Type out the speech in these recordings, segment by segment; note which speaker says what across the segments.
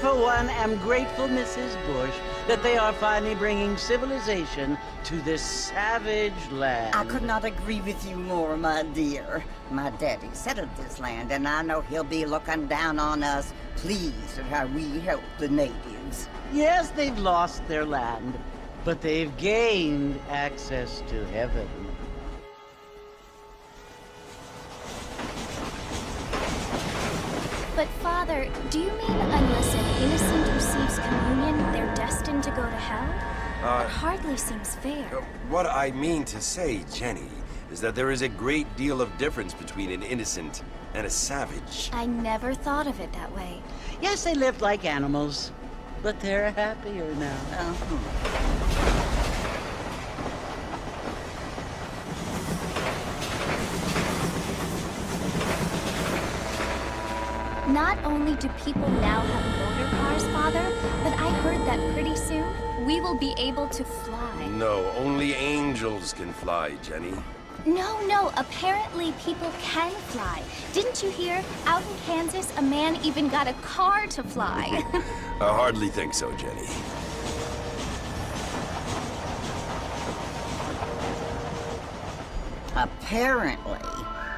Speaker 1: for one, am grateful, Mrs. Bush, that they are finally bringing civilization to this savage land.
Speaker 2: I could not agree with you more, my dear. My daddy settled this land, and I know he'll be looking down on us, pleased at how we help the natives.
Speaker 1: Yes, they've lost their land, but they've gained access to heaven.
Speaker 3: But Father, do you mean unless an innocent receives communion, they're destined to go to hell? That hardly seems fair.
Speaker 4: What I mean to say, Jenny, is that there is a great deal of difference between an innocent and a savage.
Speaker 3: I never thought of it that way.
Speaker 1: Yes, they lived like animals, but they're happier now.
Speaker 3: Not only do people now have motor cars, Father, but I heard that pretty soon we will be able to fly.
Speaker 4: No, only angels can fly, Jenny.
Speaker 3: No, apparently people can fly. Didn't you hear? Out in Kansas, a man even got a car to fly.
Speaker 4: I hardly think so, Jenny.
Speaker 2: Apparently,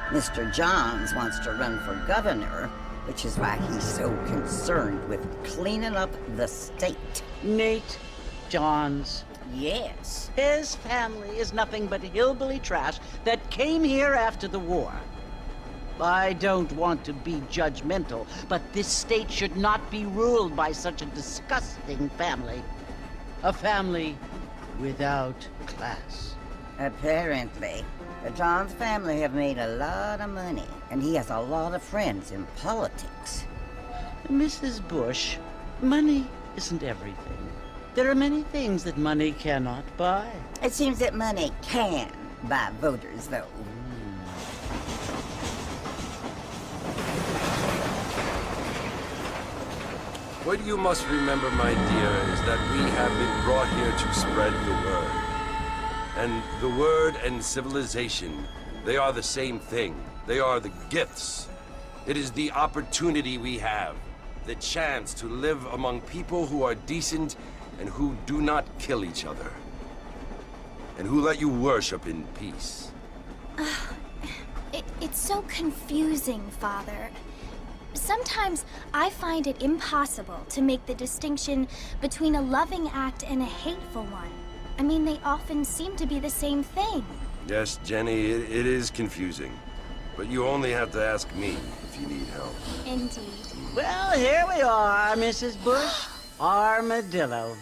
Speaker 2: Mr. Johns wants to run for governor, which is why he's so concerned with cleaning up the state.
Speaker 1: Nate Johns.
Speaker 2: Yes.
Speaker 1: His family is nothing but hillbilly trash that came here after the war. I don't want to be judgmental, but this state should not be ruled by such a disgusting family. A family without class.
Speaker 2: Apparently. The Johns family have made a lot of money, and he has a lot of friends in politics.
Speaker 1: Mrs. Bush, money isn't everything. There are many things that money cannot buy.
Speaker 2: It seems that money can buy voters, though.
Speaker 4: What you must remember, my dear, is that we have been brought here to spread the word. And the word and civilization, they are the same thing. They are the gifts. It is the opportunity we have, the chance to live among people who are decent and who do not kill each other, and who let you worship in peace.
Speaker 3: It's so confusing, Father. Sometimes I find it impossible to make the distinction between a loving act and a hateful one. I mean, they often seem to be the same thing.
Speaker 4: Yes, Jenny, it is confusing. But you only have to ask me if you need help.
Speaker 3: Indeed.
Speaker 1: Well, here we are, Mrs. Bush. Armadillo.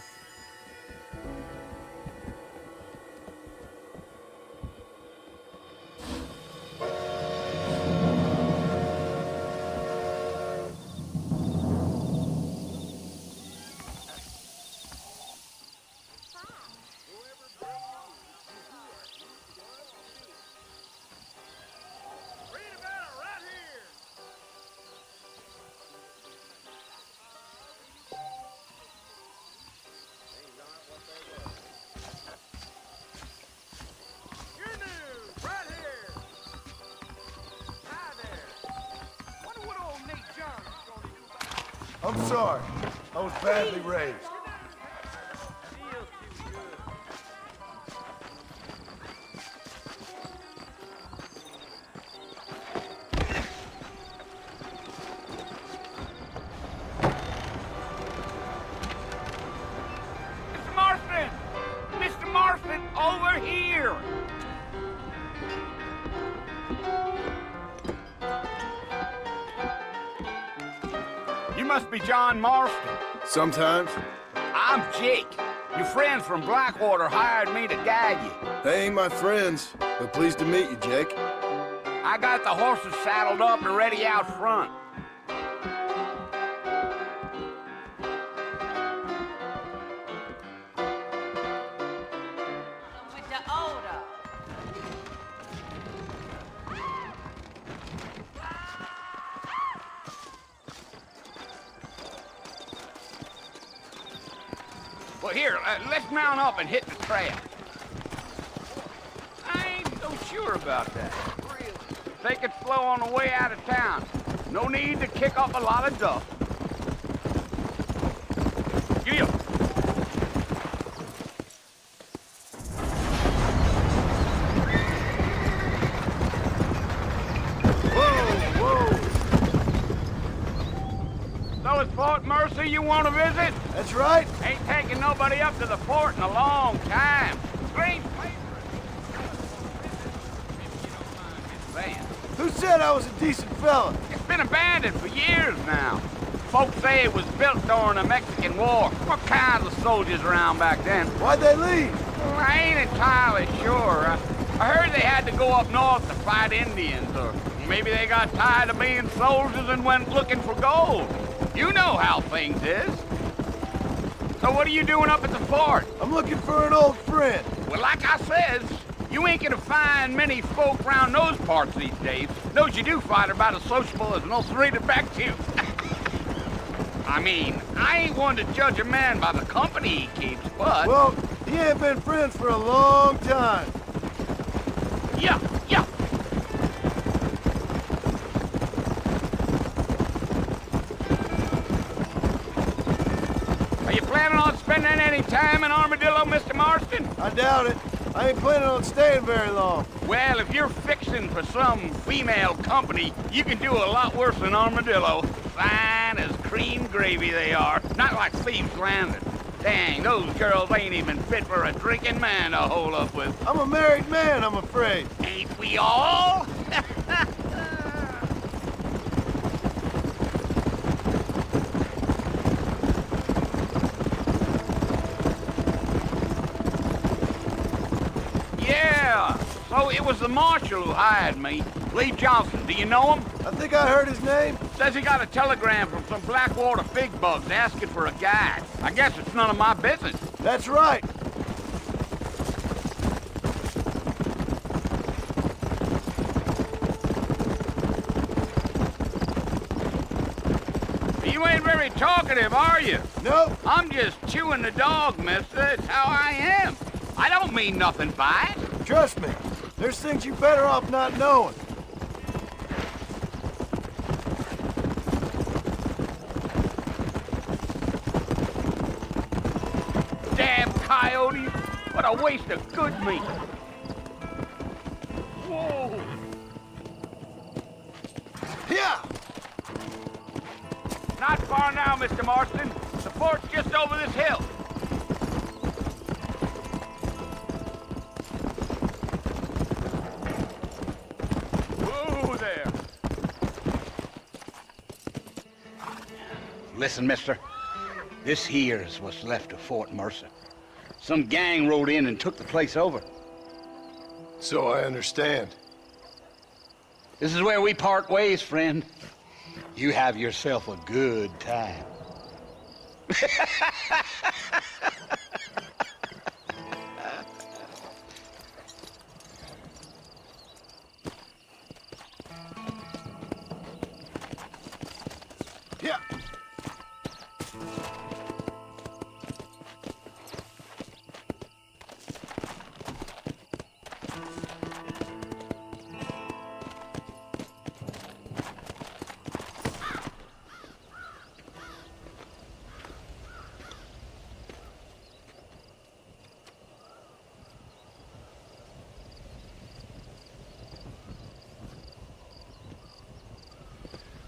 Speaker 5: I'm sorry. I was badly raised.
Speaker 6: Mr. Marston! Mr. Marston, over here! You must be John Marston.
Speaker 5: Sometimes.
Speaker 6: I'm Jake. Your friends from Blackwater hired me to guide you.
Speaker 5: They ain't my friends, but pleased to meet you, Jake.
Speaker 6: I got the horses saddled up and ready out front.
Speaker 7: With the odor.
Speaker 6: Well, here, let's mount up and hit the trail. I ain't so sure about that. Take it slow on the way out of town. No need to kick up a lot of dust. family you want to visit?
Speaker 5: That's right.
Speaker 6: Ain't taking nobody up to the fort in a long time. Great place for a van.
Speaker 5: Who said I was a decent fella?
Speaker 6: It's been abandoned for years now. Folks say it was built during the Mexican War. What kinds of soldiers around back then?
Speaker 5: Why'd they leave?
Speaker 6: Well, I ain't entirely sure. I heard they had to go up north to fight Indians, or maybe they got tired of being soldiers and went looking for gold. You know how things is. So what are you doing up at the fort?
Speaker 5: I'm looking for an old friend.
Speaker 6: Well, like I says, you ain't gonna find many folk around those parts these days. Those you do find are about as sociable as an old Redeption. I mean, I ain't one to judge a man by the company he keeps, but...
Speaker 5: Well, he ain't been friends for a long time.
Speaker 6: Yeah. Are you planning on spending any time in Armadillo, Mr. Marston?
Speaker 5: I doubt it. I ain't planning on staying very long.
Speaker 6: Well, if you're fixing for some female company, you can do a lot worse than Armadillo. Fine as cream gravy they are. Not like Thieves Landing. Dang, those girls ain't even fit for a drinking man to hole up with.
Speaker 5: I'm a married man, I'm afraid.
Speaker 6: Ain't we all? Yeah, so it was the marshal who hired me. Lee Johnson, do you know him?
Speaker 5: I think I heard his name.
Speaker 6: Says he got a telegram from some Blackwater big bugs asking for a guide. I guess it's none of my business.
Speaker 5: That's right.
Speaker 6: You ain't very talkative, are you?
Speaker 5: Nope.
Speaker 6: I'm just chewing the dog, mister. It's how I am. I don't mean nothing by it.
Speaker 5: Trust me. There's things you're better off not knowing.
Speaker 6: Damn coyotes. What a waste of good meat. Whoa.
Speaker 5: Yeah.
Speaker 6: Not far now, Mr. Marston. The fort's just over this hill. Whoa there. Listen, mister. This here's what's left of Fort Mercer. Some gang rode in and took the place over.
Speaker 5: So I understand.
Speaker 6: This is where we part ways, friend. You have yourself a good time.
Speaker 5: Yeah.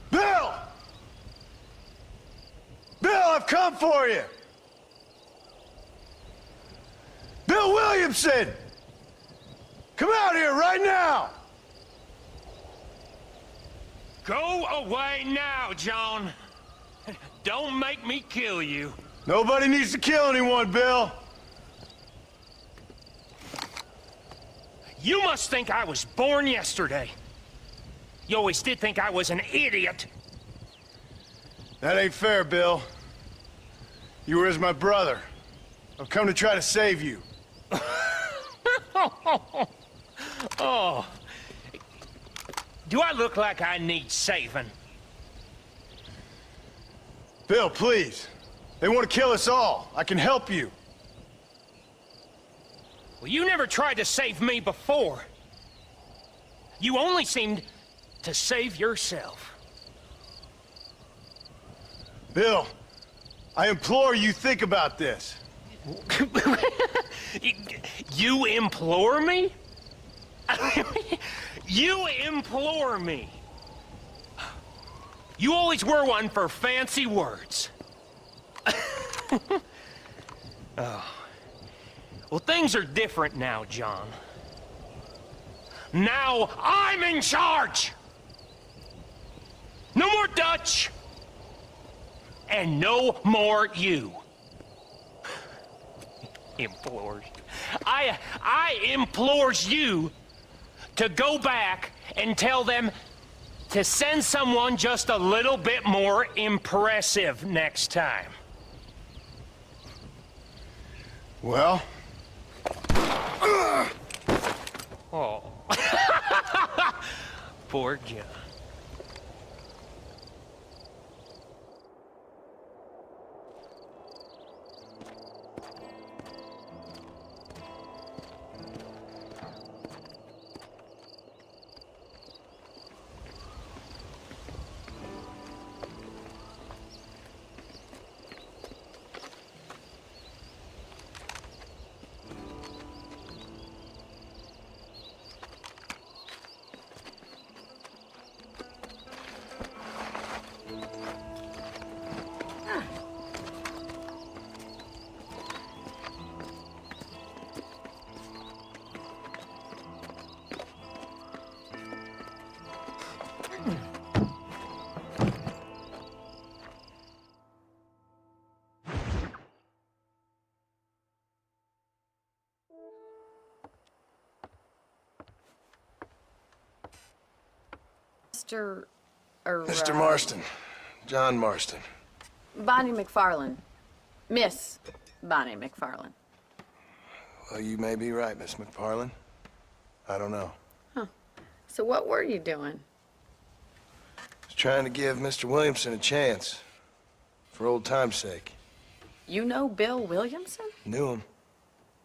Speaker 5: Bill! Bill, I've come for you! Bill Williamson! Come out here right now!
Speaker 7: Go away now, John. Don't make me kill you.
Speaker 5: Nobody needs to kill anyone, Bill.
Speaker 7: You must think I was born yesterday. You always did think I was an idiot.
Speaker 5: That ain't fair, Bill. You were as my brother. I've come to try to save you.
Speaker 7: Oh. Do I look like I need saving?
Speaker 5: Bill, please. They want to kill us all. I can help you.
Speaker 7: Well, you never tried to save me before. You only seemed to save yourself.
Speaker 5: Bill, I implore you think about this.
Speaker 7: You implore me? You implore me. You always were one for fancy words. Well, things are different now, John. Now I'm in charge! No more Dutch! And no more you. Implores. I implores you to go back and tell them to send someone just a little bit more impressive next time.
Speaker 5: Well?
Speaker 7: Oh. Poor John.
Speaker 5: Mr. Marston. John Marston.
Speaker 8: Bonnie McFarlane. Miss Bonnie McFarlane.
Speaker 5: Well, you may be right, Miss McFarlane. I don't know.
Speaker 8: So what were you doing?
Speaker 5: I was trying to give Mr. Williamson a chance. For old time's sake.
Speaker 8: You know Bill Williamson?
Speaker 5: Knew him.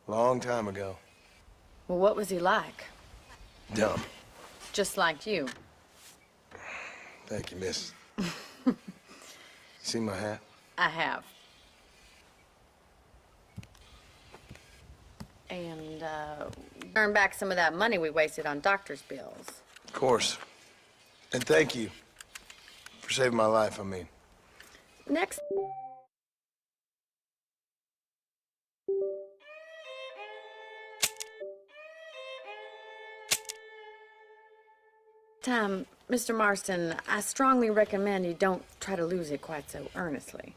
Speaker 5: Long time ago.
Speaker 8: Well, what was he like?
Speaker 5: Dumb.
Speaker 8: Just like you.
Speaker 5: Thank you, miss. See my hat?
Speaker 8: I have. And, earn back some of that money we wasted on doctor's bills.
Speaker 5: Of course. And thank you. For saving my life, I mean.
Speaker 8: Next time, Mr. Marston, I strongly recommend you don't try to lose it quite so earnestly.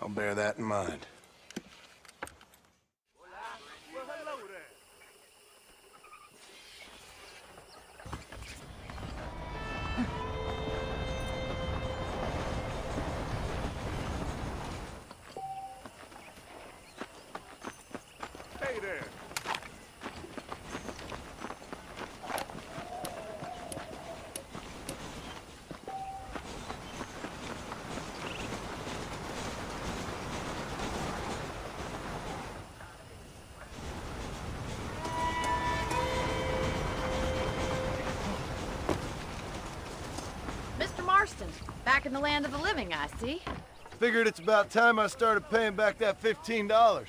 Speaker 5: I'll bear that in mind.
Speaker 9: Hey there.
Speaker 8: Mr. Marston, back in the land of the living, I see.
Speaker 5: Figured it's about time I started paying back that $15.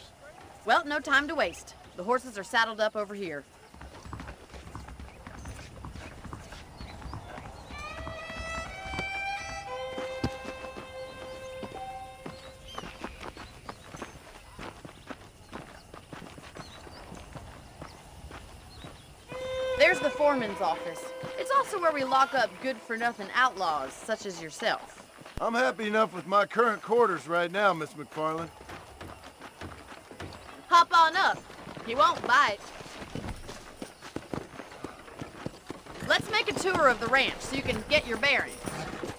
Speaker 8: Well, no time to waste. The horses are saddled up over here. There's the foreman's office. It's also where we lock up good-for-nothing outlaws, such as yourself.
Speaker 5: I'm happy enough with my current quarters right now, Miss McFarlane.
Speaker 8: Hop on up. He won't bite. Let's make a tour of the ranch so you can get your bearings.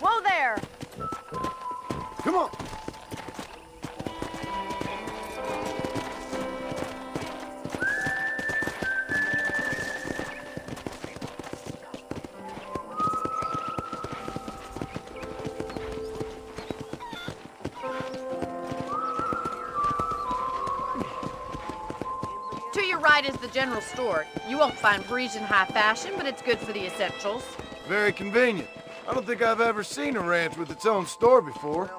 Speaker 8: Whoa there!
Speaker 5: Come on!
Speaker 8: To your right is the general store. You won't find Parisian high fashion, but it's good for the essentials.
Speaker 5: Very convenient. I don't think I've ever seen a ranch with its own store before.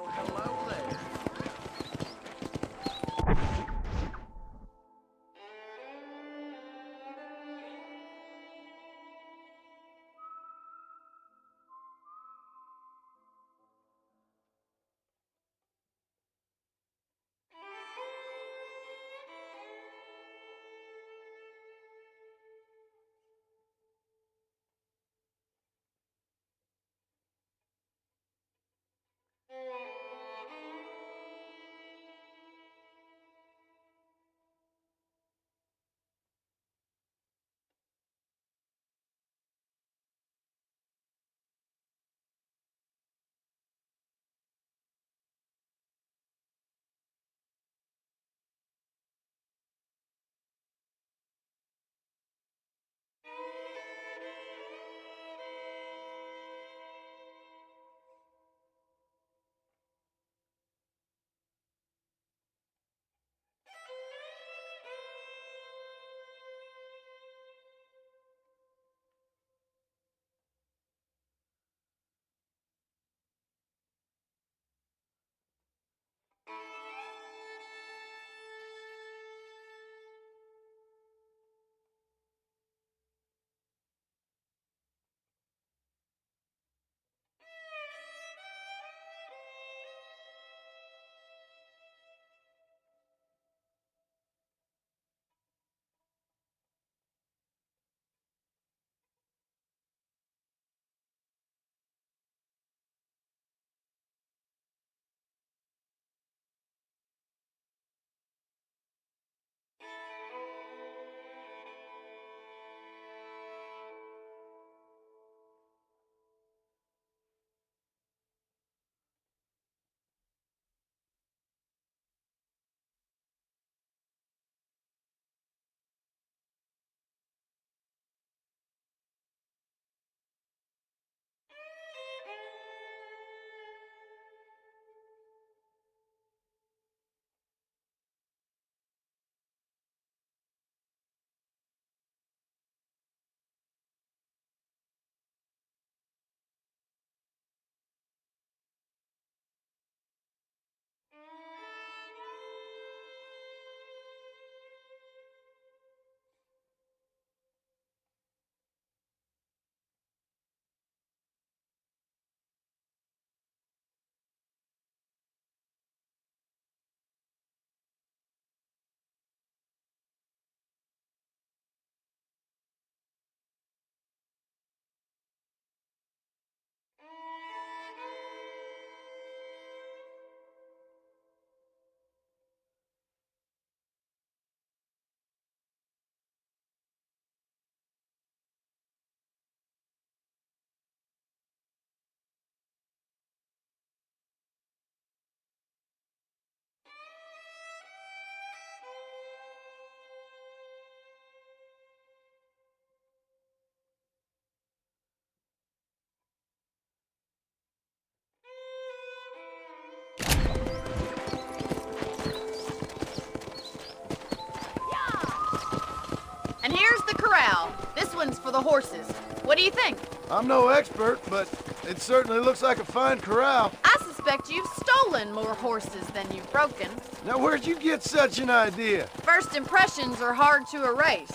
Speaker 8: And here's the corral. This one's for the horses. What do you think?
Speaker 5: I'm no expert, but it certainly looks like a fine corral.
Speaker 8: I suspect you've stolen more horses than you've broken.
Speaker 5: Now, where'd you get such an idea?
Speaker 8: First impressions are hard to erase.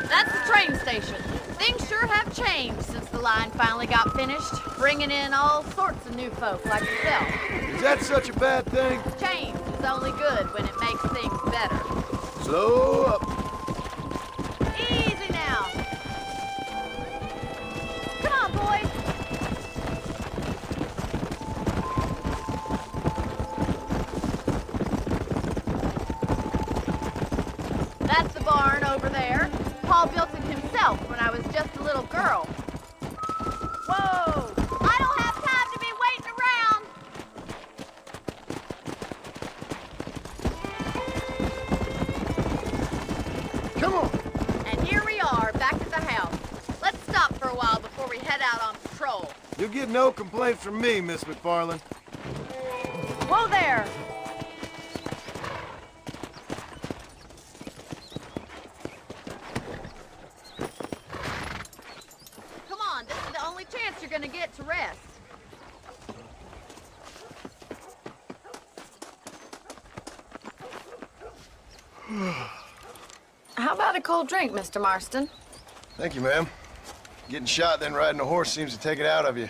Speaker 8: That's the train station. Things sure have changed since the line finally got finished, bringing in all sorts of new folk like yourself.
Speaker 5: Is that such a bad thing?
Speaker 8: Change is only good when it makes things better.
Speaker 5: Slow up.
Speaker 8: Easy now. Come on, boys. That's the barn over there. Paul built it himself when I was just a little girl. Whoa! I don't have time to be waiting around.
Speaker 5: Come on.
Speaker 8: And here we are, back at the house. Let's stop for a while before we head out on patrol.
Speaker 5: You'll get no complaints from me, Miss McFarland.
Speaker 8: Whoa there! Come on, this is the only chance you're gonna get to rest. How about a cold drink, Mr. Marston?
Speaker 5: Thank you, ma'am. Getting shot, then riding a horse seems to take it out of you.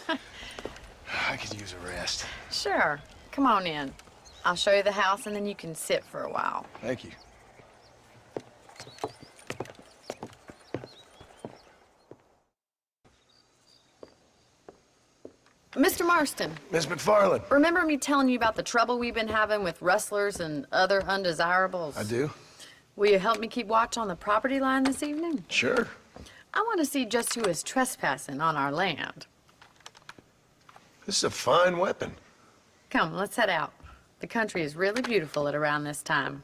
Speaker 5: I could use a rest.
Speaker 8: Sure. Come on in. I'll show you the house, and then you can sit for a while.
Speaker 5: Thank you.
Speaker 8: Mr. Marston,
Speaker 5: Miss McFarland.
Speaker 8: remember me telling you about the trouble we've been having with rustlers and other undesirables?
Speaker 5: I do.
Speaker 8: Will you help me keep watch on the property line this evening?
Speaker 5: Sure.
Speaker 8: I want to see just who is trespassing on our land.
Speaker 5: This is a fine weapon.
Speaker 8: Come, let's head out. The country is really beautiful at around this time.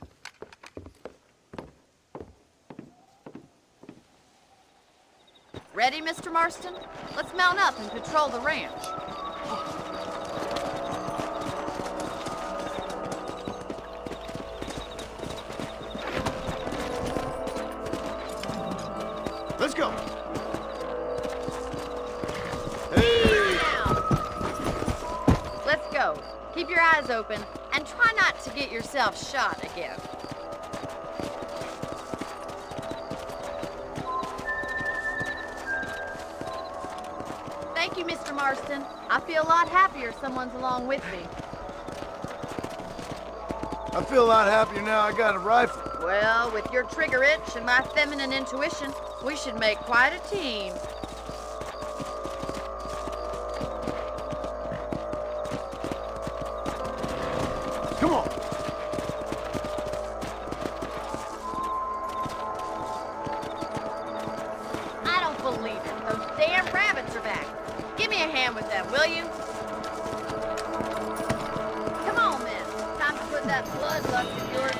Speaker 8: Ready, Mr. Marston? Let's mount up and patrol the ranch.
Speaker 5: Let's go.
Speaker 8: Keep your eyes open and try not to get yourself shot again. Thank you, Mr. Marston. I feel a lot happier someone's along with me.
Speaker 5: I feel a lot happier now I got a rifle.
Speaker 8: Well, with your trigger itch and my feminine intuition, we should make quite a team.
Speaker 5: Come on.
Speaker 8: I don't believe it. Those damn rabbits are back. Give me a hand with them, will you? Come on, then. Time to put that bloodlust of yours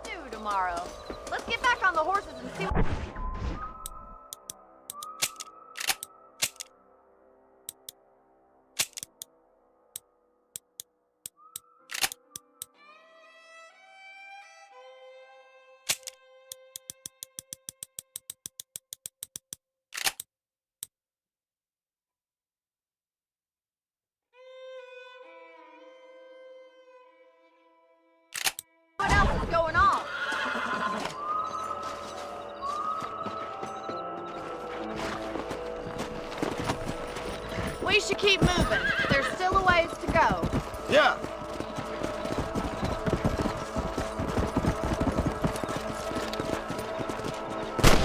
Speaker 8: to tomorrow. Let's get back on the horses and see what... What else is going on? We should keep moving. There's still a ways to go.
Speaker 5: Yeah.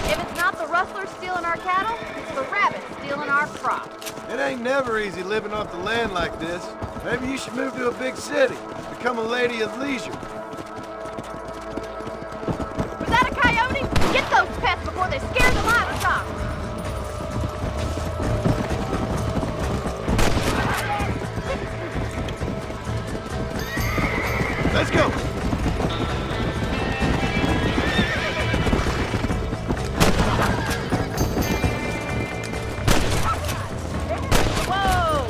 Speaker 8: If it's not the rustlers stealing our cattle, it's the rabbits stealing our crops.
Speaker 5: It ain't never easy living off the land like this. Maybe you should move to a big city. Become a lady of leisure.
Speaker 8: Was that a coyote? Get those pests before they scare the livestock.
Speaker 5: Let's go.
Speaker 8: Whoa!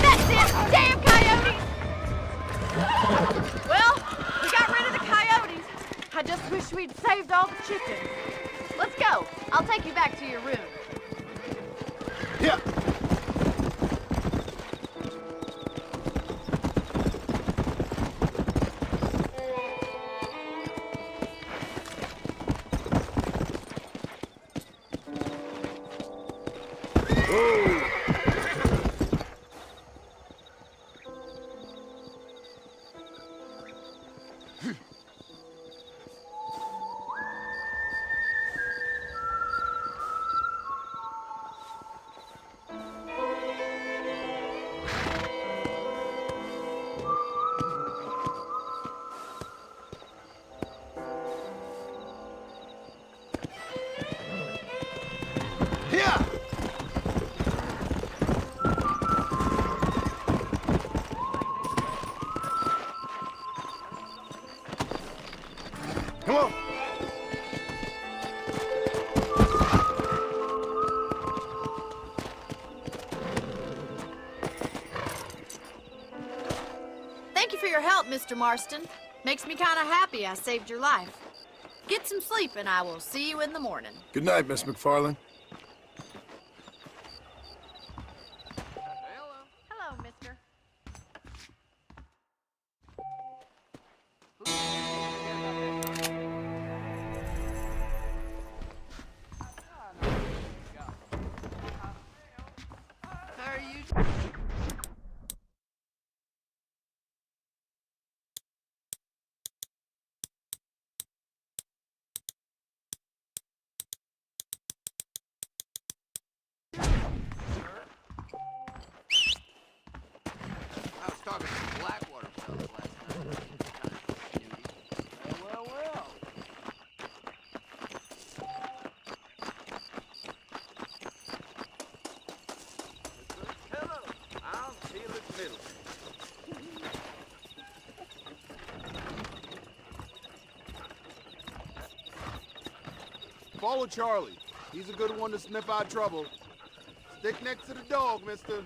Speaker 8: That's it! Damn coyotes! Well, we got rid of the coyotes. I just wish we'd saved all the chickens. Let's go. I'll take you back to your room.
Speaker 5: Yeah. Yeah. Come on.
Speaker 8: Thank you for your help, Mr. Marston. Makes me kind of happy I saved your life. Get some sleep and I will see you in the morning.
Speaker 5: Good night, Miss McFarland.
Speaker 8: Hello, mister. How are you?
Speaker 6: I was talking to Blackwater fellas last night. Well. Hello. I'm Felix Middleton.
Speaker 9: Follow Charlie. He's a good one to sniff out trouble. Stick next to the dog, mister.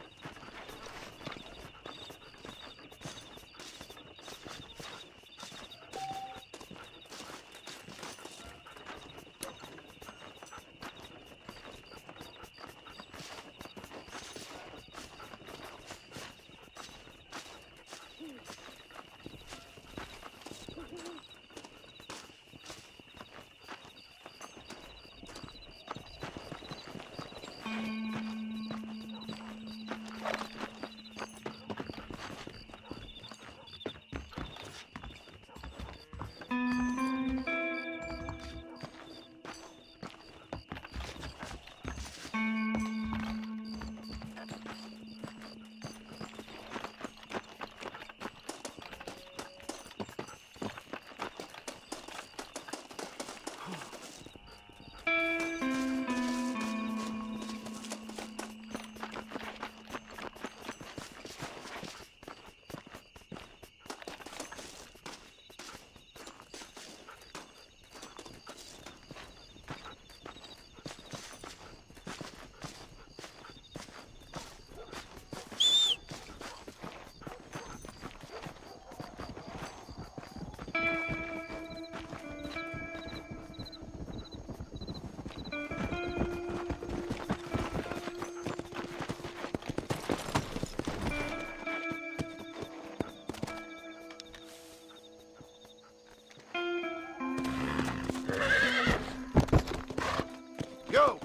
Speaker 5: Go!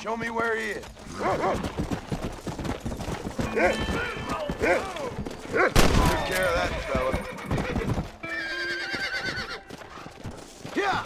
Speaker 5: Show me where he is. Take care of that fella. Yeah!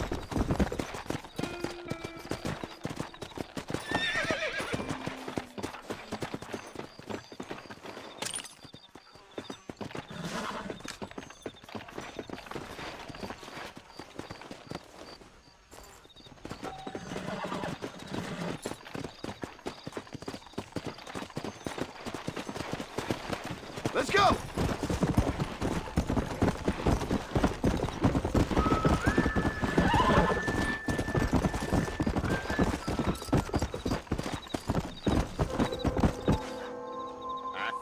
Speaker 5: Let's go!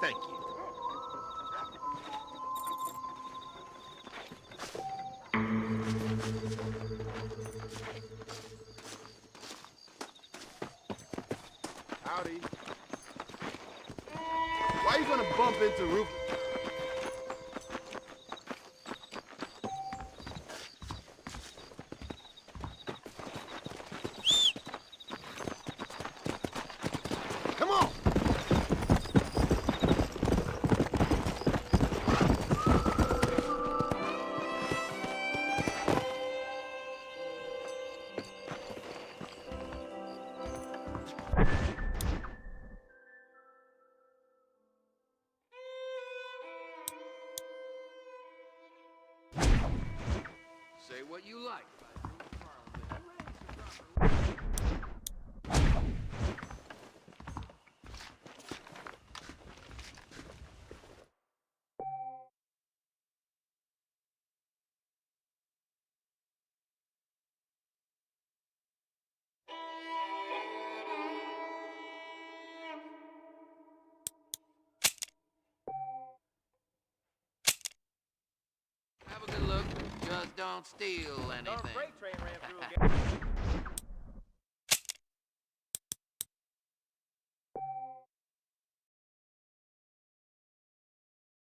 Speaker 6: Thank you.
Speaker 5: Howdy. Why you gonna bump into Rufus? Come on!
Speaker 6: Say what you like. Have a good look. Just don't steal anything.
Speaker 9: Freight train ran through again.